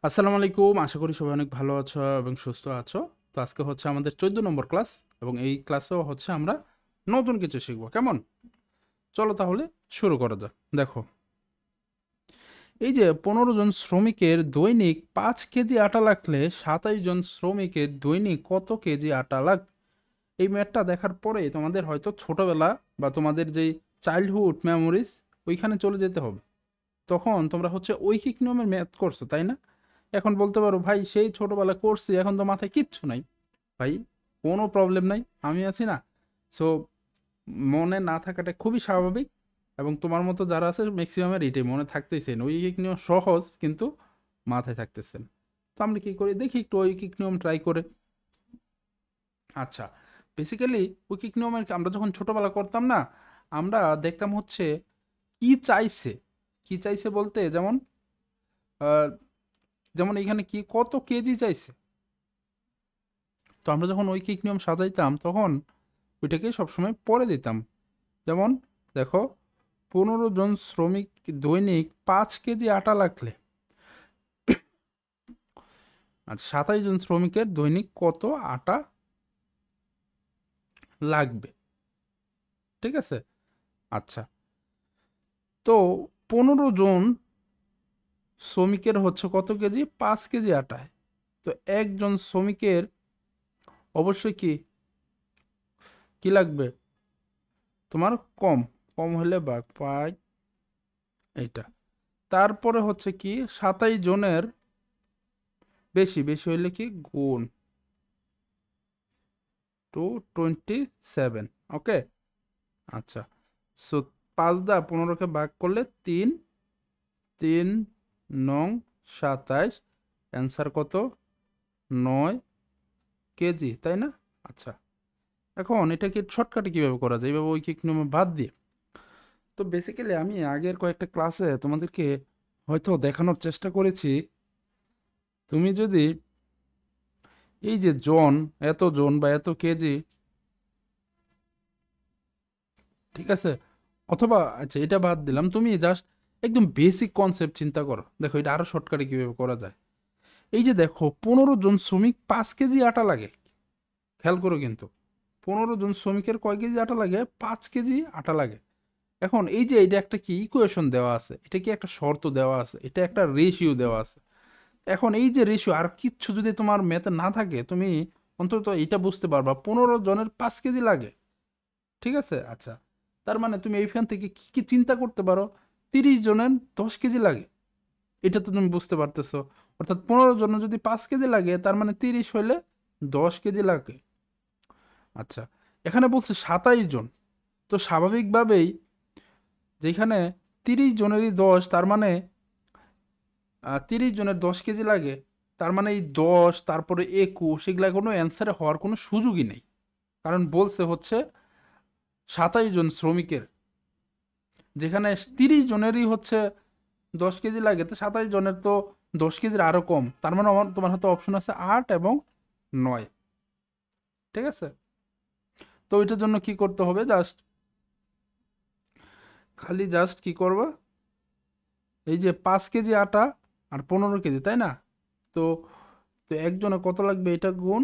আসসালামু আলাইকুম। আশা করি সবাই অনেক ভালো আছো এবং সুস্থ আছো। তো আজকে হচ্ছে আমাদের 14 নম্বর ক্লাস এবং এই ক্লাসেও হচ্ছে আমরা নতুন কিছু শিখবো। কেমন? চলো তাহলে শুরু করা যাক। দেখো, এই যে 15 জন শ্রমিকের দৈনিক 5 কেজি আটা লাগলে 27 জন শ্রমিকের দৈনিক কত কেজি আটা লাগবে? এই ম্যাথটা দেখার পরে তোমাদের হয়তো ছোটবেলা বা তোমাদের যেই চাইল্ডহুড মেমোরিজ ওইখানে চলে যেতে হবে। তখন তোমরা হচ্ছে ঐকিক নিয়মের ম্যাথ করছো, তাই না? এখন বলতে পারো, ভাই সেই ছোটবেলা করছি, এখন তো মাথায় কিচ্ছু নাই। ভাই, কোনো প্রবলেম নাই, আমি আছি না। সো মনে না থাকাটা খুবই স্বাভাবিক, এবং তোমার মতো যারা আছে ম্যাক্সিমামের এটাই মনে থাকতেছেন ঐকিক নিয়ম সহজ, কিন্তু মাথায় থাকতেছেন। তো আমরা কি করি দেখি একটু ঐকিক নিয়ম ট্রাই করে। আচ্ছা, বেসিক্যালি ঐকিক নিয়মের আমরা যখন ছোটবেলা করতাম না, আমরা দেখতাম হচ্ছে কি চাইছে। কি চাইছে বলতে যেমন আহ, যেমন এখানে কি কত কেজি চাইছে। তো আমরা যখন ঐকিক নিয়ম সাজাইতাম তখন ওইটাকে সবসময় পরে দিতাম। যেমন দেখো, 15 জন শ্রমিক দৈনিক 5 কেজি আটা লাগলে, আচ্ছা 27 জন শ্রমিকের দৈনিক কত আটা লাগবে। ঠিক আছে? আচ্ছা, তো 15 জন শ্রমিকের হচ্ছে কত কেজি? 5 কেজি আটায়। তো একজন শ্রমিকের অবশ্যই কি কি লাগবে? তোমার কম। কম হলে ভাগ পাই, এইটা। তারপরে হচ্ছে কি 27 জনের বেশি। বেশি হইলে কি গুণ 227। ওকে। আচ্ছা, সো 5 দ্বারা 15কে ভাগ করলে 3, 3 নং 27। অ্যান্সার কত? 9 কেজি, তাই না? আচ্ছা, এখন এটাকে শর্টকাটে কিভাবে করা যায়, এইভাবে ঐকিক নিয়মে বাদ দিয়ে। তো বেসিক্যালি আমি আগের কয়েকটা ক্লাসে তোমাদেরকে হয়তো দেখানোর চেষ্টা করেছি। তুমি যদি এই যে জন, এত জন বা এত কেজি, ঠিক আছে, অথবা আচ্ছা এটা বাদ দিলাম, তুমি জাস্ট একদম বেসিক কনসেপ্ট চিন্তা করো। দেখো এটা আরো শর্টকাটে কিভাবে করা যায়। এই যে দেখো, 15 জন শ্রমিক 5 কেজি আটা লাগে। খেয়াল করো কিন্তু, 15 জন শ্রমিকের কয় কেজি আটা লাগে? 5 কেজি আটা লাগে। এখন এই যে এটা একটা কি ইকুয়েশন দেওয়া আছে, এটা কি একটা শর্ত দেওয়া আছে, এটা একটা রেশিও দেওয়া আছে। এখন এই যে রেশিও আর কিচ্ছু যদি তোমার ম্যাথে না থাকে, তুমি অন্তত এটা বুঝতে পারবা 15 জনের 5 কেজি লাগে। ঠিক আছে? আচ্ছা, তার মানে তুমি এইখান থেকে কি কি চিন্তা করতে পারো? 30 জনের 10 কেজি লাগে। এটা তো তুমি বুঝতে পারতেছো। অর্থাৎ 15 জনের যদি 5 কেজি লাগে, তার মানে 30 হইলে 10 কেজি লাগে। আচ্ছা, এখানে বলছে 27 জন। তো স্বাভাবিকভাবেই যেখানে 30 জনেরই 10, তার মানে 30 জনের 10 কেজি লাগে, তার মানে এই 10 তারপরে 21 এগুলা কোনো অ্যান্সারে হওয়ার কোনো সুযোগই নেই। কারণ বলছে হচ্ছে 27 জন শ্রমিকের, যেখানে 30 জনেরই হচ্ছে 10 কেজি লাগে, তো 27 জনের তো 10 কেজির আরো কম। তার মানে তোমার হাতে অপশন আছে 8 এবং 9। ঠিক আছে? তো ওইটার জন্য কি করতে হবে? জাস্ট খালি জাস্ট কি করবা, এই যে 5 কেজি আটা আর 15 কেজি, তাই না? তো তো একজনে কত লাগবে এটা গুণ,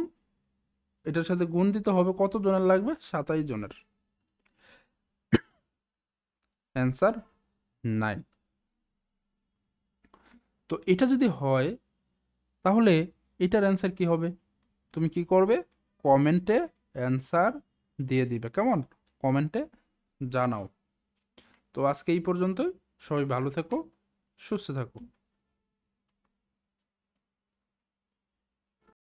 এটার সাথে গুণ দিতে হবে কত জনের লাগবে? 27 জনের। অ্যান্সার 9। তো এটা যদি হয়, তাহলে এটার অ্যান্সার কি হবে? তুমি কি করবে? কমেন্টে অ্যান্সার দিয়ে দিবে। কেমন? কমেন্টে জানাও। তো আজকে এই পর্যন্তই। সবাই ভালো থেকো, সুস্থ থাকো।